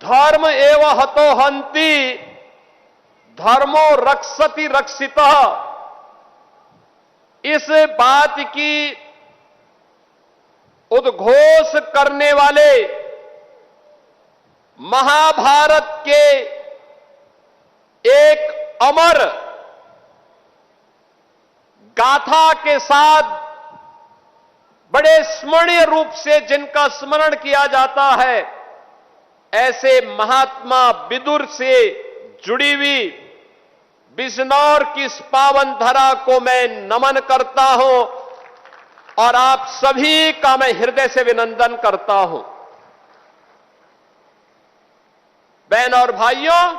धर्म एव हतो हन्ति धर्मो रक्षति रक्षितः, इस बात की उद्घोष करने वाले महाभारत के एक अमर गाथा के साथ बड़े स्मरणीय रूप से जिनका स्मरण किया जाता है, ऐसे महात्मा विदुर से जुड़ी हुई बिजनौर की इस पावन धरा को मैं नमन करता हूं और आप सभी का मैं हृदय से अभिनंदन करता हूं। बहन और भाइयों,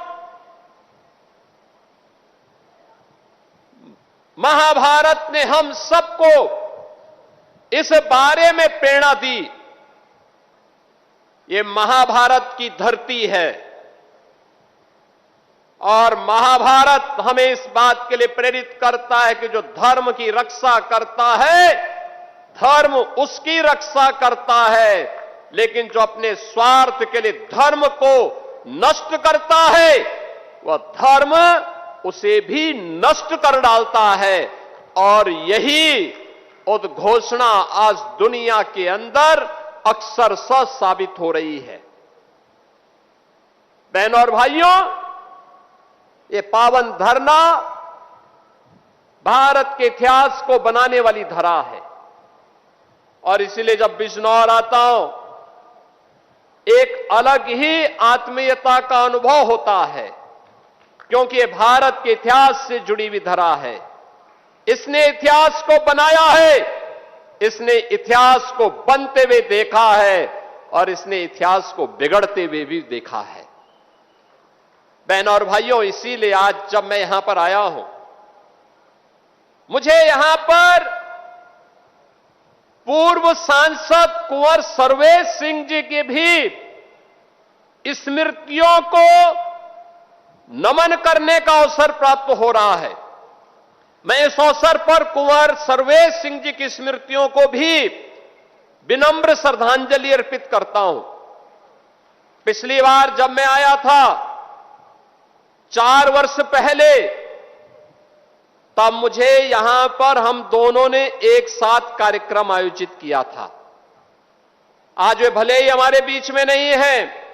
महाभारत ने हम सबको इस बारे में प्रेरणा दी, ये महाभारत की धरती है और महाभारत हमें इस बात के लिए प्रेरित करता है कि जो धर्म की रक्षा करता है, धर्म उसकी रक्षा करता है, लेकिन जो अपने स्वार्थ के लिए धर्म को नष्ट करता है, वह धर्म उसे भी नष्ट कर डालता है। और यही उद्घोषणा आज दुनिया के अंदर अक्षरशः साबित हो रही है। बहनों और भाइयों, ये पावन धरना भारत के इतिहास को बनाने वाली धरा है और इसलिए जब बिजनौर आता हूं, एक अलग ही आत्मीयता का अनुभव होता है, क्योंकि ये भारत के इतिहास से जुड़ी हुई धरा है। इसने इतिहास को बनाया है, इसने इतिहास को बनते हुए देखा है और इसने इतिहास को बिगड़ते हुए भी देखा है। बहनों और भाइयों, इसीलिए आज जब मैं यहां पर आया हूं, मुझे यहां पर पूर्व सांसद कुंवर सर्वेश सिंह जी की भी स्मृतियों को नमन करने का अवसर प्राप्त हो रहा है। मैं इस अवसर पर कुंवर सर्वेश सिंह जी की स्मृतियों को भी विनम्र श्रद्धांजलि अर्पित करता हूं। पिछली बार जब मैं आया था 4 वर्ष पहले, तब मुझे यहां पर हम दोनों ने एक साथ कार्यक्रम आयोजित किया था। आज वे भले ही हमारे बीच में नहीं हैं,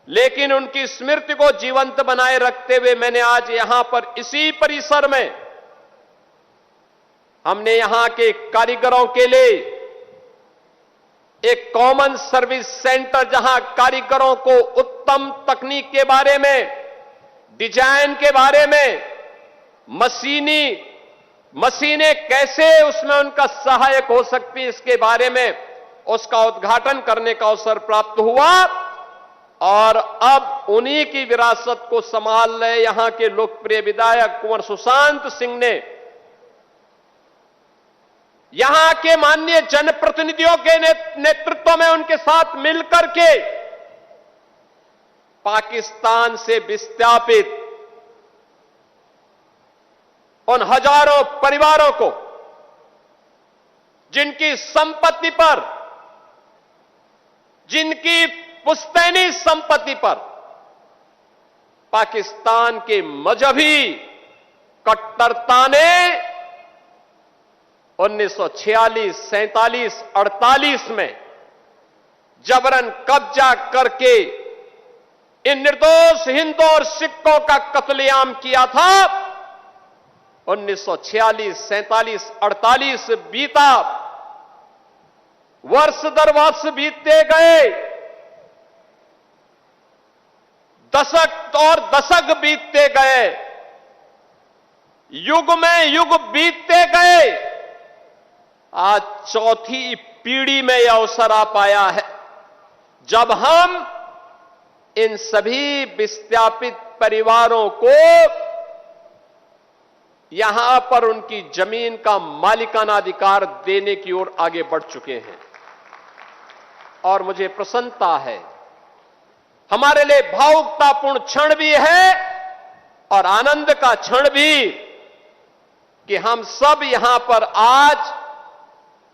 लेकिन उनकी स्मृति को जीवंत बनाए रखते हुए मैंने आज यहां पर इसी परिसर में हमने यहां के कारीगरों के लिए एक कॉमन सर्विस सेंटर, जहां कारीगरों को उत्तम तकनीक के बारे में, डिजाइन के बारे में, मशीनें कैसे उसमें उनका सहायक हो सकती है, इसके बारे में उसका उद्घाटन करने का अवसर प्राप्त हुआ। और अब उन्हीं की विरासत को संभाल रहे यहां के लोकप्रिय विधायक कुंवर सुशांत सिंह ने यहां के माननीय जनप्रतिनिधियों के नेतृत्व में उनके साथ मिलकर के पाकिस्तान से विस्थापित उन हजारों परिवारों को, जिनकी संपत्ति पर, जिनकी पुश्तैनी संपत्ति पर पाकिस्तान के मजहबी कट्टरता ने 1946, 47, 48 में जबरन कब्जा करके इन निर्दोष हिंदुओं और सिखों का कत्लेआम किया था। 1946, 47, 48 बीता, वर्ष दर वर्ष बीतते गए, दशक और दशक बीतते गए, युग में युग बीतते गए। आज चौथी पीढ़ी में यह अवसर आ पाया है जब हम इन सभी विस्थापित परिवारों को यहां पर उनकी जमीन का मालिकाना अधिकार देने की ओर आगे बढ़ चुके हैं। और मुझे प्रसन्नता है, हमारे लिए भावुकतापूर्ण क्षण भी है और आनंद का क्षण भी, कि हम सब यहां पर आज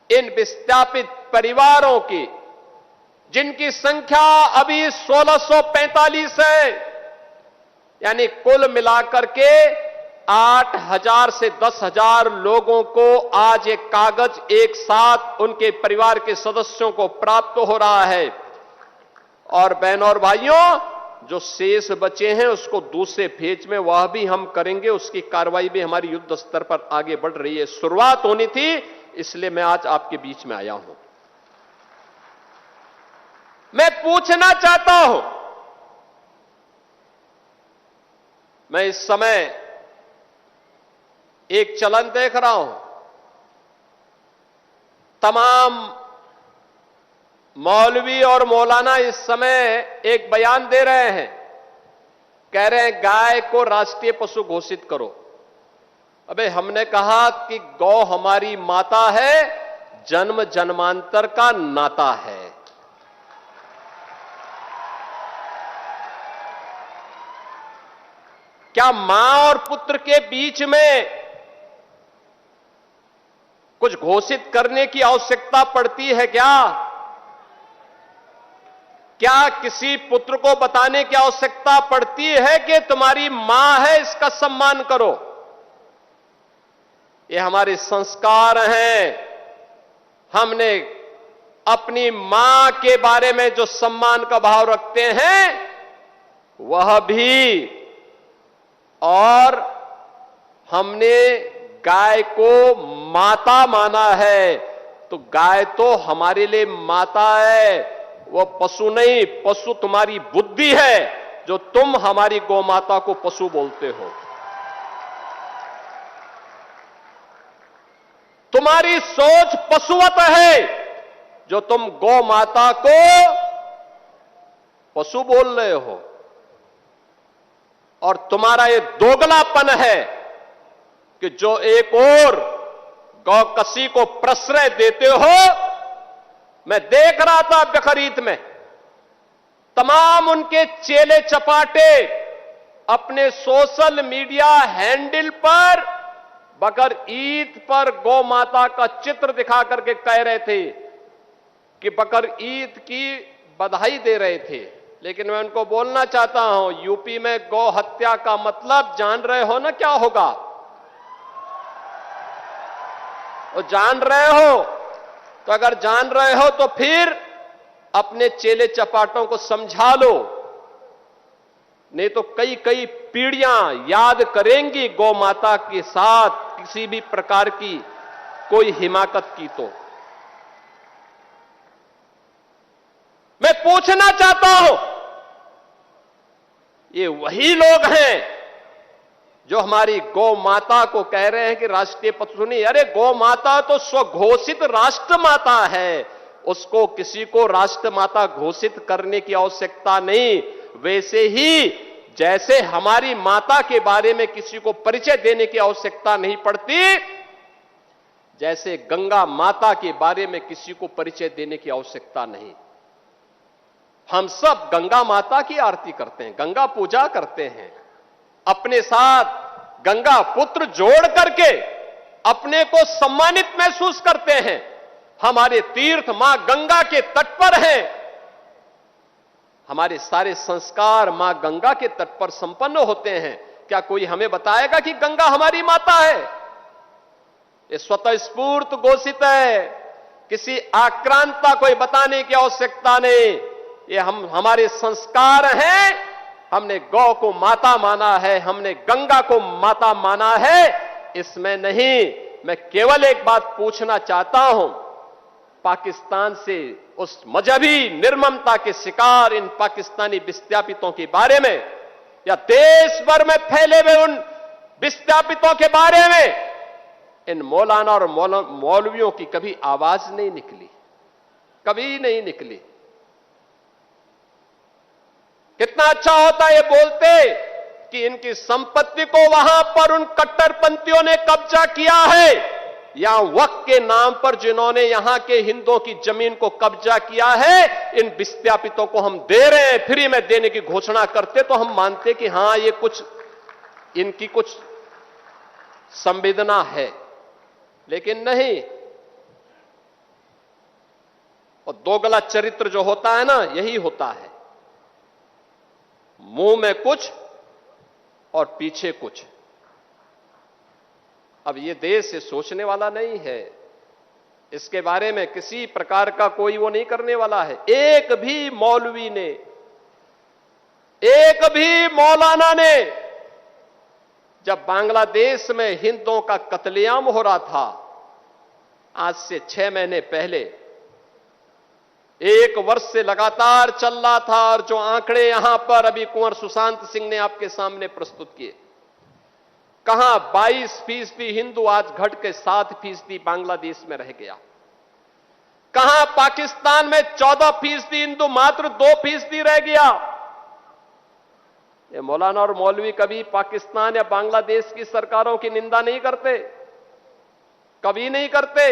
इन विस्थापित परिवारों की जिनकी संख्या अभी 1645 है, यानी कुल मिलाकर के 8,000 से 10,000 लोगों को आज एक कागज एक साथ उनके परिवार के सदस्यों को प्राप्त हो रहा है। और बहनों और भाइयों, जो शेष बचे हैं उसको दूसरे फेज में वह भी हम करेंगे, उसकी कार्रवाई भी हमारी युद्ध स्तर पर आगे बढ़ रही है। शुरुआत होनी थी, इसलिए मैं आज आपके बीच में आया हूं। मैं पूछना चाहता हूं, मैं इस समय एक चलन देख रहा हूं, तमाम मौलवी और मौलाना इस समय एक बयान दे रहे हैं, कह रहे हैं गाय को राष्ट्रीय पशु घोषित करो। अबे हमने कहा कि गौ हमारी माता है, जन्म जन्मांतर का नाता है। क्या मां और पुत्र के बीच में कुछ घोषित करने की आवश्यकता पड़ती है क्या? क्या किसी पुत्र को बताने की आवश्यकता पड़ती है कि तुम्हारी मां है, इसका सम्मान करो? ये हमारे संस्कार हैं। हमने अपनी मां के बारे में जो सम्मान का भाव रखते हैं वह भी, और हमने गाय को माता माना है, तो गाय तो हमारे लिए माता है, वो पशु नहीं। पशु तुम्हारी बुद्धि है, जो तुम हमारी गौ माता को पशु बोलते हो। तुम्हारी सोच पशुवत है, जो तुम गौ माता को पशु बोल रहे हो। और तुम्हारा ये दोगलापन है कि जो एक और गौकसी को प्रश्रय देते हो। मैं देख रहा था बकरीद में तमाम उनके चेले चपाटे अपने सोशल मीडिया हैंडल पर बकर ईद पर गौ माता का चित्र दिखा करके कह रहे थे कि बकर ईद की बधाई दे रहे थे। लेकिन मैं उनको बोलना चाहता हूं, यूपी में गौ हत्या का मतलब जान रहे हो ना क्या होगा? वो जान रहे हो? तो अगर जान रहे हो तो फिर अपने चेले चपाटों को समझा लो, नहीं तो कई कई पीढ़ियां याद करेंगी गौ माता के साथ किसी भी प्रकार की कोई हिमाकत की। तो मैं पूछना चाहता हूं, ये वही लोग हैं जो हमारी गौ माता को कह रहे हैं कि राष्ट्रीय पशु नहीं। अरे गौ माता तो स्वघोषित राष्ट्र माता है, उसको किसी को राष्ट्र माता घोषित करने की आवश्यकता नहीं। वैसे ही जैसे हमारी माता के बारे में किसी को परिचय देने की आवश्यकता नहीं पड़ती, जैसे गंगा माता के बारे में किसी को परिचय देने की आवश्यकता नहीं। हम सब गंगा माता की आरती करते हैं, गंगा पूजा करते हैं, अपने साथ गंगा पुत्र जोड़ करके अपने को सम्मानित महसूस करते हैं। हमारे तीर्थ मां गंगा के तट पर हैं, हमारे सारे संस्कार मां गंगा के तट पर संपन्न होते हैं। क्या कोई हमें बताएगा कि गंगा हमारी माता है? ये स्वतः स्फूर्त घोषित है, किसी आक्रांता को बताने की आवश्यकता नहीं। ये हमारे संस्कार हैं। हमने गौ को माता माना है, हमने गंगा को माता माना है, इसमें नहीं। मैं केवल एक बात पूछना चाहता हूं, पाकिस्तान से उस मजहबी निर्ममता के शिकार इन पाकिस्तानी विस्थापितों के बारे में, या देश भर में फैले हुए उन विस्थापितों के बारे में इन मौलाना और मौलवियों की कभी आवाज नहीं निकली, कभी नहीं निकली। कितना अच्छा होता ये बोलते कि इनकी संपत्ति को वहां पर उन कट्टरपंथियों ने कब्जा किया है, या वक्फ के नाम पर जिन्होंने यहां के हिंदुओं की जमीन को कब्जा किया है, इन विस्थापितों को हम दे रहे हैं, फ्री में देने की घोषणा करते तो हम मानते कि हां ये कुछ इनकी कुछ संवेदना है। लेकिन नहीं, और दोगला चरित्र जो होता है ना, यही होता है, मुंह में कुछ और पीछे कुछ। अब ये देश ये सोचने वाला नहीं है, इसके बारे में किसी प्रकार का कोई वो नहीं करने वाला है। एक भी मौलवी ने, एक भी मौलाना ने, जब बांग्लादेश में हिंदुओं का कत्लेआम हो रहा था आज से 6 महीने पहले, 1 वर्ष से लगातार चल रहा था, और जो आंकड़े यहां पर अभी कुंवर सुशांत सिंह ने आपके सामने प्रस्तुत किए, कहां 22% हिंदू आज घट के 7% बांग्लादेश में रह गया। कहां पाकिस्तान में 14% हिंदू मात्र 2% रह गया। ये मौलाना और मौलवी कभी पाकिस्तान या बांग्लादेश की सरकारों की निंदा नहीं करते, कभी नहीं करते।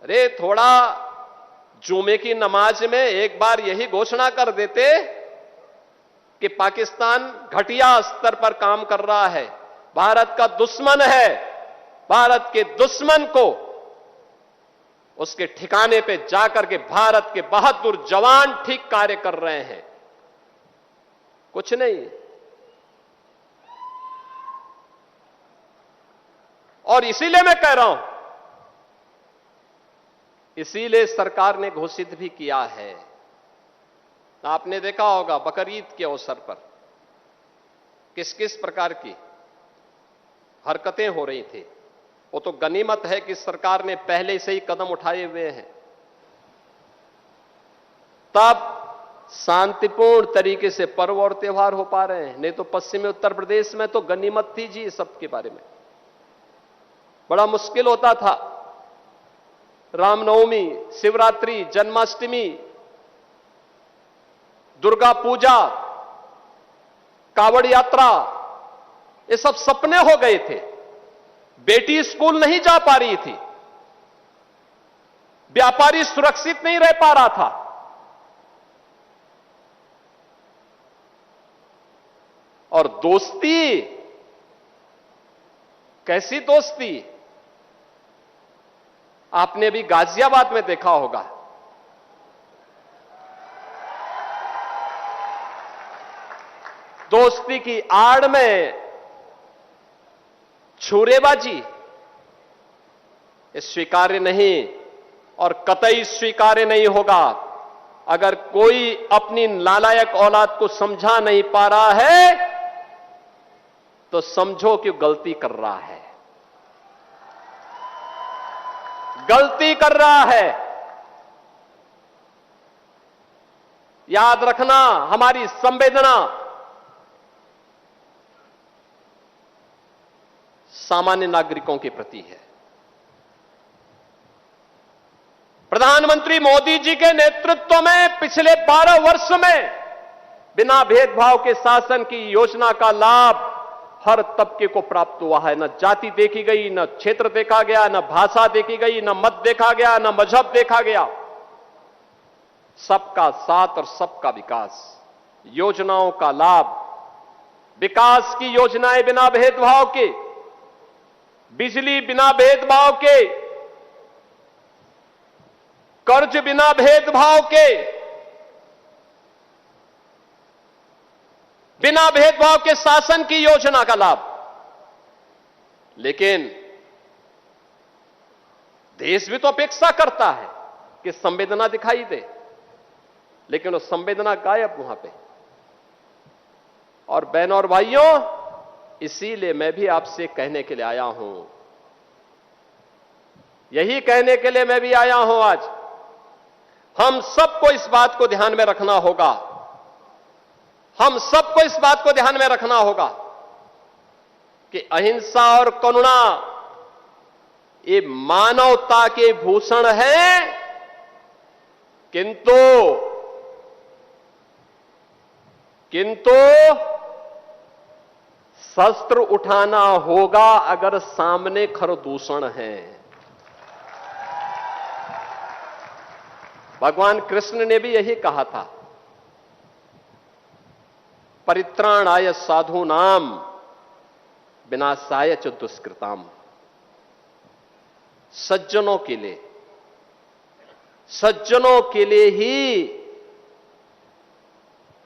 अरे थोड़ा जुमे की नमाज में एक बार यही घोषणा कर देते कि पाकिस्तान घटिया स्तर पर काम कर रहा है, भारत का दुश्मन है, भारत के दुश्मन को उसके ठिकाने पे जाकर के भारत के बहादुर जवान ठीक कार्य कर रहे हैं। कुछ नहीं। और इसीलिए मैं कह रहा हूं, इसीलिए सरकार ने घोषित भी किया है। आपने देखा होगा बकरीद के अवसर पर किस किस प्रकार की हरकतें हो रही थी। वो तो गनीमत है कि सरकार ने पहले से ही कदम उठाए हुए हैं, तब शांतिपूर्ण तरीके से पर्व और त्योहार हो पा रहे हैं। नहीं तो पश्चिमी उत्तर प्रदेश में तो गनीमत थी जी, सब के बारे में बड़ा मुश्किल होता था। रामनवमी, शिवरात्रि, जन्माष्टमी, दुर्गा पूजा, कावड़ यात्रा, ये सब सपने हो गए थे। बेटी स्कूल नहीं जा पा रही थी, व्यापारी सुरक्षित नहीं रह पा रहा था। और दोस्ती, कैसी दोस्ती, आपने भी गाजियाबाद में देखा होगा। दोस्ती की आड़ में छुरेबाजी, ये स्वीकार्य नहीं और कतई स्वीकार्य नहीं होगा। अगर कोई अपनी नालायक औलाद को समझा नहीं पा रहा है तो समझो कि गलती कर रहा है, गलती कर रहा है। याद रखना, हमारी संवेदना सामान्य नागरिकों के प्रति है। प्रधानमंत्री मोदी जी के नेतृत्व में पिछले 12 वर्ष में बिना भेदभाव के शासन की योजना का लाभ हर तबके को प्राप्त हुआ है। न जाति देखी गई, न क्षेत्र देखा गया, न भाषा देखी गई, न मत देखा गया, न मजहब देखा गया। सबका साथ और सबका विकास, योजनाओं का लाभ, विकास की योजनाएं बिना भेदभाव के, बिजली बिना भेदभाव के, कर्ज बिना भेदभाव के, बिना भेदभाव के शासन की योजना का लाभ। लेकिन देश भी तो अपेक्षा करता है कि संवेदना दिखाई दे, लेकिन वो संवेदना गायब वहां पे। और बहनों और भाइयों, इसीलिए मैं भी आपसे कहने के लिए आया हूं, यही कहने के लिए मैं भी आया हूं आज। हम सबको इस बात को ध्यान में रखना होगा, हम सबको इस बात को ध्यान में रखना होगा कि अहिंसा और करुणा ये मानवता के भूषण है, किंतु शस्त्र उठाना होगा अगर सामने खरदूषण है। भगवान कृष्ण ने भी यही कहा था, परित्राणाय साधूनाम विनाशाय च दुष्कृताम। सज्जनों के लिए ही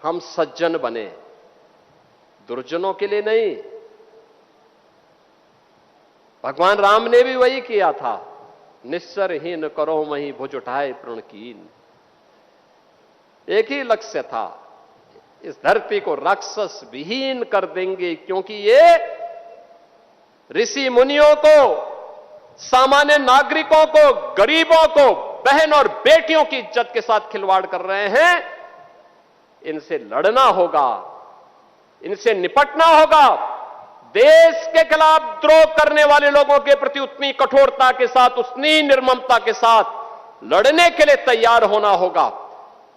हम सज्जन बने, दुर्जनों के लिए नहीं। भगवान राम ने भी वही किया था, निस्सरहीन करो मही भुज उठाए प्रणकीन। एक ही लक्ष्य था, इस धरती को राक्षस विहीन कर देंगे, क्योंकि ये ऋषि मुनियों को, सामान्य नागरिकों को, गरीबों को, बहन और बेटियों की इज्जत के साथ खिलवाड़ कर रहे हैं। इनसे लड़ना होगा, इनसे निपटना होगा। देश के खिलाफ द्रोह करने वाले लोगों के प्रति उतनी कठोरता के साथ, उतनी निर्ममता के साथ लड़ने के लिए तैयार होना होगा।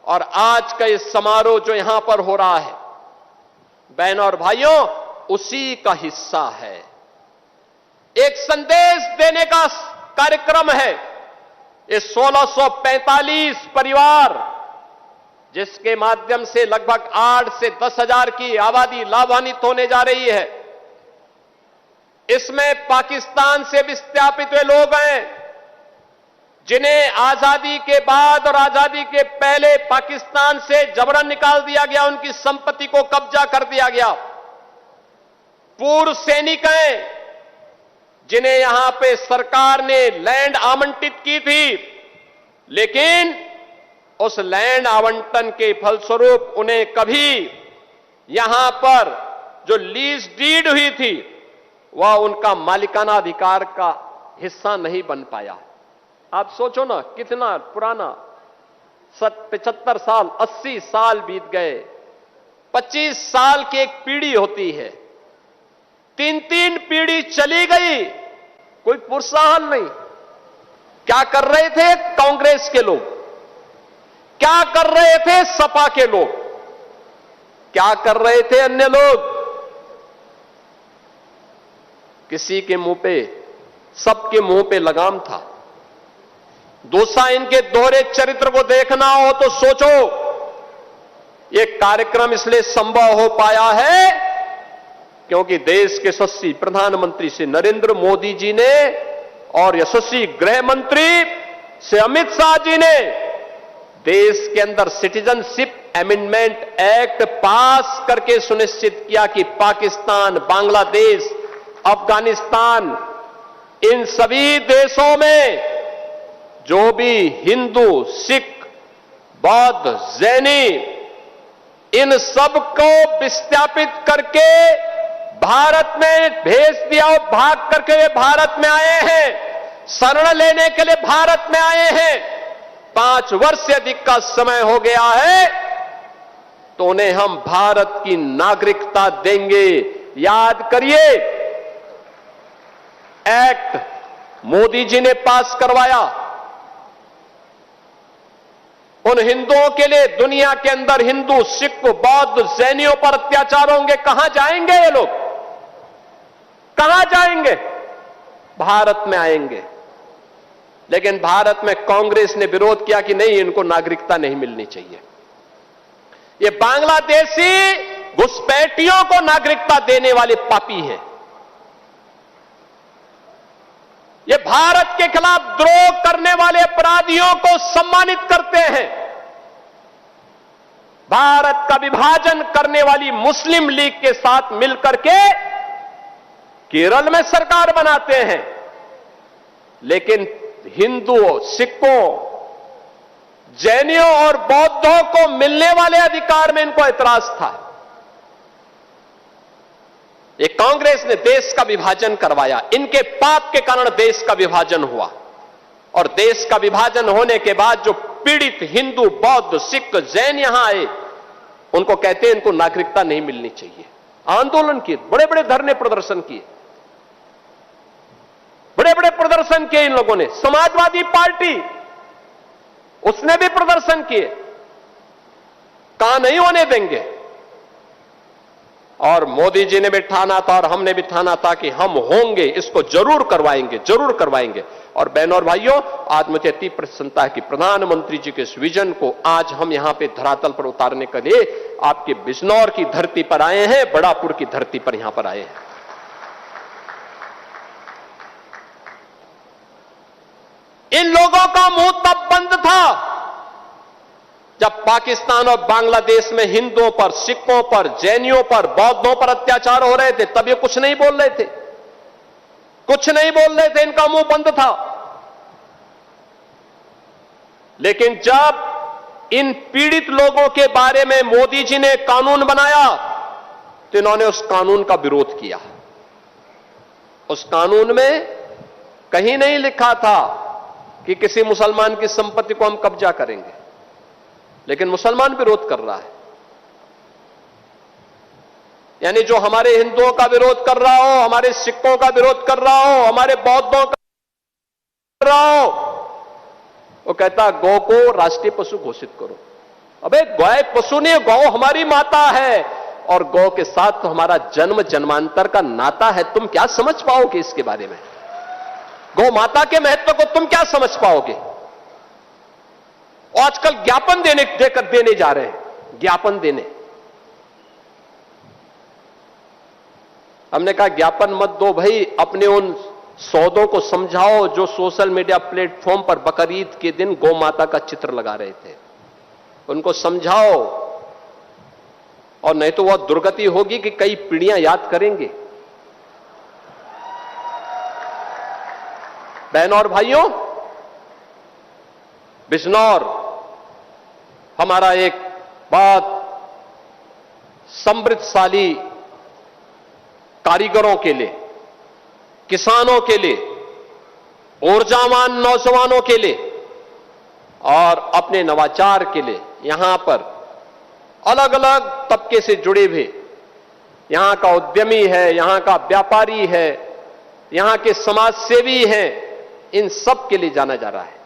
और आज का ये समारोह जो यहां पर हो रहा है, बहनों और भाइयों, उसी का हिस्सा है। एक संदेश देने का कार्यक्रम है। ये 1645 परिवार, जिसके माध्यम से लगभग 8 से 10 हजार की आबादी लाभान्वित होने जा रही है। इसमें पाकिस्तान से विस्थापित हुए लोग हैं, जिन्हें आजादी के बाद और आजादी के पहले पाकिस्तान से जबरन निकाल दिया गया, उनकी संपत्ति को कब्जा कर दिया गया। पूर्व सैनिक हैं, जिन्हें यहां पे सरकार ने लैंड आवंटित की थी, लेकिन उस लैंड आवंटन के फलस्वरूप उन्हें कभी यहां पर जो लीज डीड हुई थी, वह उनका मालिकाना अधिकार का हिस्सा नहीं बन पाया। आप सोचो ना, कितना पुराना, 75 साल, 80 साल बीत गए। 25 साल की एक पीढ़ी होती है, 3-3 पीढ़ी चली गई, कोई प्रोत्साहन नहीं। क्या कर रहे थे कांग्रेस के लोग, क्या कर रहे थे सपा के लोग, क्या कर रहे थे अन्य लोग? किसी के मुंह पे, सबके मुंह पे लगाम था। दूसरा, इनके दोहरे चरित्र को देखना हो तो सोचो, यह कार्यक्रम इसलिए संभव हो पाया है क्योंकि देश के यशस्वी प्रधानमंत्री श्री नरेंद्र मोदी जी ने और यशस्वी गृह मंत्री श्री अमित शाह जी ने देश के अंदर सिटीजनशिप अमेंडमेंट एक्ट पास करके सुनिश्चित किया कि पाकिस्तान, बांग्लादेश, अफगानिस्तान, इन सभी देशों में जो भी हिंदू, सिख, बौद्ध, जैनी, इन सबको विस्थापित करके भारत में भेज दिया। भाग करके वे भारत में आए हैं, शरण लेने के लिए भारत में आए हैं। 5 वर्ष से अधिक का समय हो गया है, तो उन्हें हम भारत की नागरिकता देंगे। याद करिए, एक्ट मोदी जी ने पास करवाया। उन हिंदुओं के लिए दुनिया के अंदर हिंदू, सिख, बौद्ध, जैनियों पर अत्याचार होंगे, कहां जाएंगे ये लोग? कहां जाएंगे? भारत में आएंगे। लेकिन भारत में कांग्रेस ने विरोध किया कि नहीं, इनको नागरिकता नहीं मिलनी चाहिए। ये बांग्लादेशी घुसपैठियों को नागरिकता देने वाले पापी हैं। ये भारत के खिलाफ द्रोह करने वाले अपराधियों को सम्मानित करते हैं। भारत का विभाजन करने वाली मुस्लिम लीग के साथ मिलकर के केरल में सरकार बनाते हैं, लेकिन हिंदुओं, सिखों, जैनियों और बौद्धों को मिलने वाले अधिकार में इनको ऐतराज था। ये कांग्रेस ने देश का विभाजन करवाया। इनके पाप के कारण देश का विभाजन हुआ, और देश का विभाजन होने के बाद जो पीड़ित हिंदू, बौद्ध, सिख, जैन यहां आए, उनको कहते हैं इनको नागरिकता नहीं मिलनी चाहिए। आंदोलन किए, बड़े बड़े धरने प्रदर्शन किए, बड़े बड़े प्रदर्शन किए इन लोगों ने। समाजवादी पार्टी, उसने भी प्रदर्शन किए, कहां नहीं होने देंगे। और मोदी जी ने भी ठाना था और हमने भी ठाना था कि हम होंगे, इसको जरूर करवाएंगे, जरूर करवाएंगे। और बहनों और भाइयों, आज मुझे अति प्रसन्नता है कि प्रधानमंत्री जी के इस विजन को आज हम यहां पे धरातल पर उतारने के लिए आपके बिजनौर की धरती पर आए हैं, बड़ापुर की धरती पर यहां पर आए हैं। जब पाकिस्तान और बांग्लादेश में हिंदुओं पर, सिखों पर, जैनियों पर, बौद्धों पर अत्याचार हो रहे थे, तब ये कुछ नहीं बोल रहे थे, कुछ नहीं बोल रहे थे, इनका मुंह बंद था। लेकिन जब इन पीड़ित लोगों के बारे में मोदी जी ने कानून बनाया तो इन्होंने उस कानून का विरोध किया। उस कानून में कहीं नहीं लिखा था कि किसी मुसलमान की संपत्ति को हम कब्जा करेंगे, लेकिन मुसलमान विरोध कर रहा है। यानी जो हमारे हिंदुओं का विरोध कर रहा हो, हमारे सिखों का विरोध कर रहा हो, हमारे बौद्धों का कर रहा हो, वो कहता गौ को राष्ट्रीय पशु घोषित करो। अबे गाय पशु नहीं, गौ हमारी माता है और गौ के साथ तो हमारा जन्म जन्मांतर का नाता है। तुम क्या समझ पाओगे इसके बारे में? गौ माता के महत्व को तुम क्या समझ पाओगे? आजकल ज्ञापन देने जा रहे हैं, ज्ञापन देने। हमने कहा ज्ञापन मत दो भाई, अपने उन सौदों को समझाओ जो सोशल मीडिया प्लेटफॉर्म पर बकरीद के दिन गौ माता का चित्र लगा रहे थे, उनको समझाओ, और नहीं तो वह दुर्गति होगी कि कई पीढ़ियां याद करेंगे। बहनों और भाइयों, बिजनौर हमारा एक बहुत समृद्धशाली कारीगरों के लिए, किसानों के लिए, ऊर्जावान नौजवानों के लिए और अपने नवाचार के लिए यहां पर अलग अलग तबके से जुड़े हुए, यहां का उद्यमी है, यहां का व्यापारी है, यहां के समाज सेवी हैं, इन सब के लिए जाना जा रहा है।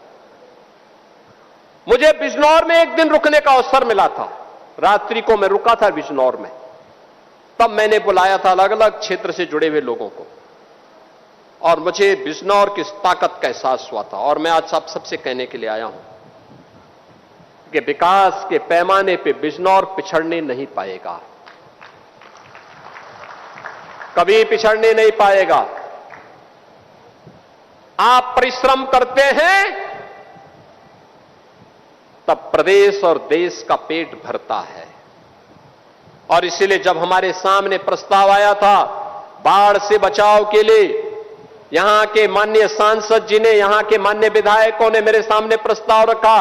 मुझे बिजनौर में एक दिन रुकने का अवसर मिला था, रात्रि को मैं रुका था बिजनौर में। तब मैंने बुलाया था अलग अलग क्षेत्र से जुड़े हुए लोगों को, और मुझे बिजनौर की ताकत का एहसास हुआ था। और मैं आज आप सबसे कहने के लिए आया हूं कि विकास के पैमाने पे बिजनौर पिछड़ने नहीं पाएगा, कभी पिछड़ने नहीं पाएगा। आप परिश्रम करते हैं तब प्रदेश और देश का पेट भरता है। और इसीलिए जब हमारे सामने प्रस्ताव आया था बाढ़ से बचाव के लिए, यहां के माननीय सांसद जी ने, यहां के माननीय विधायकों ने मेरे सामने प्रस्ताव रखा,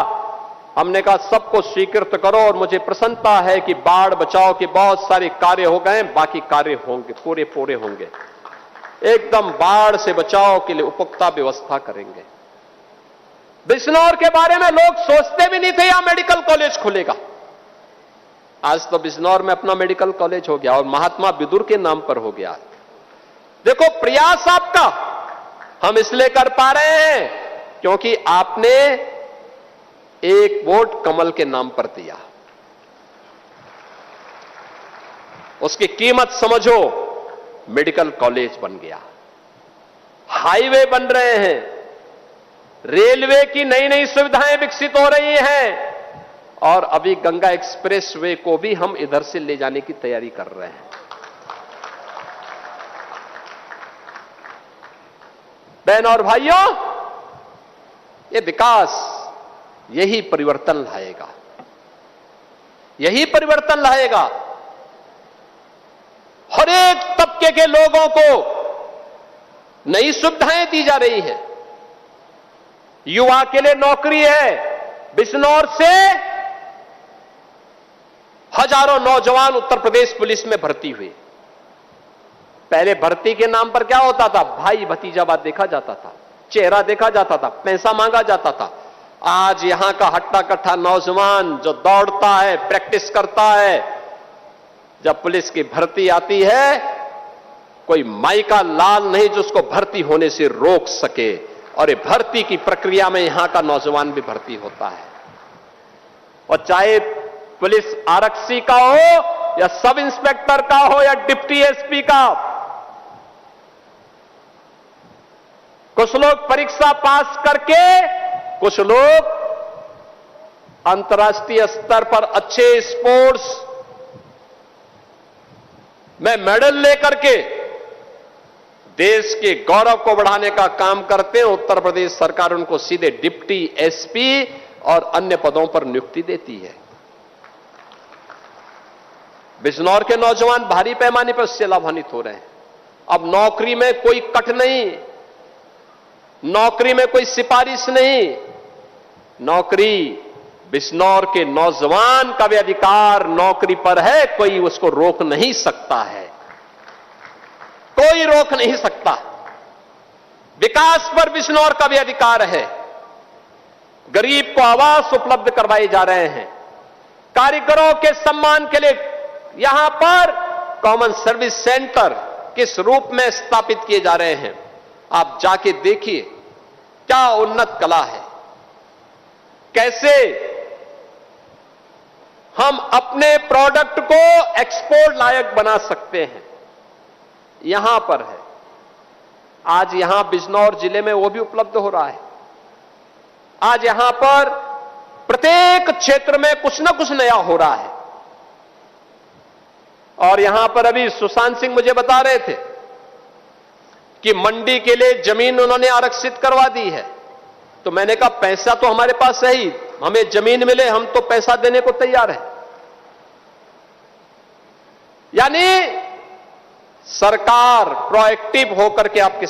हमने कहा सबको स्वीकृत करो। और मुझे प्रसन्नता है कि बाढ़ बचाव के बहुत सारे कार्य हो गए, बाकी कार्य होंगे, पूरे होंगे। एकदम बाढ़ से बचाव के लिए उपयुक्त व्यवस्था करेंगे। बिजनौर के बारे में लोग सोचते भी नहीं थे यहां मेडिकल कॉलेज खुलेगा। आज तो बिजनौर में अपना मेडिकल कॉलेज हो गया और महात्मा विदुर के नाम पर हो गया। देखो प्रयास आपका हम इसलिए कर पा रहे हैं क्योंकि आपने एक वोट कमल के नाम पर दिया। उसकी कीमत समझो, मेडिकल कॉलेज बन गया, हाईवे बन रहे हैं, रेलवे की नई नई सुविधाएं विकसित हो रही हैं, और अभी गंगा एक्सप्रेस वे को भी हम इधर से ले जाने की तैयारी कर रहे हैं। बहनों और भाइयों, ये विकास यही परिवर्तन लाएगा, यही परिवर्तन लाएगा। हर एक तबके के लोगों को नई सुविधाएं दी जा रही है। युवा के लिए नौकरी है। बिजनौर से हजारों नौजवान उत्तर प्रदेश पुलिस में भर्ती हुए। पहले भर्ती के नाम पर क्या होता था? भाई भतीजावाद देखा जाता था, चेहरा देखा जाता था, पैसा मांगा जाता था। आज यहां का हट्टा कट्टा नौजवान जो दौड़ता है, प्रैक्टिस करता है, जब पुलिस की भर्ती आती है, कोई माई का लाल नहीं जो उसको भर्ती होने से रोक सके। और ये भर्ती की प्रक्रिया में यहां का नौजवान भी भर्ती होता है। और चाहे पुलिस आरक्षी का हो या सब इंस्पेक्टर का हो या डिप्टी एसपी का, कुछ लोग परीक्षा पास करके, कुछ लोग अंतर्राष्ट्रीय स्तर पर अच्छे स्पोर्ट्स में मेडल लेकर के देश के गौरव को बढ़ाने का काम करते हैं। उत्तर प्रदेश सरकार उनको सीधे डिप्टी एसपी और अन्य पदों पर नियुक्ति देती है। बिजनौर के नौजवान भारी पैमाने पर उससे लाभान्वित हो रहे हैं। अब नौकरी में कोई कट नहीं, नौकरी में कोई सिफारिश नहीं, नौकरी बिजनौर के नौजवान का भी अधिकार नौकरी पर है, कोई उसको रोक नहीं सकता है, कोई रोक नहीं सकता। विकास पर बिजनौर का भी अधिकार है। गरीब को आवास उपलब्ध करवाए जा रहे हैं। कारीगरों के सम्मान के लिए यहां पर कॉमन सर्विस सेंटर किस रूप में स्थापित किए जा रहे हैं, आप जाके देखिए क्या उन्नत कला है। कैसे हम अपने प्रोडक्ट को एक्सपोर्ट लायक बना सकते हैं, यहां पर है। आज यहां बिजनौर जिले में वो भी उपलब्ध हो रहा है। आज यहां पर प्रत्येक क्षेत्र में कुछ ना कुछ नया हो रहा है। और यहां पर अभी सुशांत सिंह मुझे बता रहे थे कि मंडी के लिए जमीन उन्होंने आरक्षित करवा दी है। तो मैंने कहा पैसा तो हमारे पास है ही, हमें जमीन मिले, हम तो पैसा देने को तैयार हैं। यानी सरकार प्रोएक्टिव होकर के आपके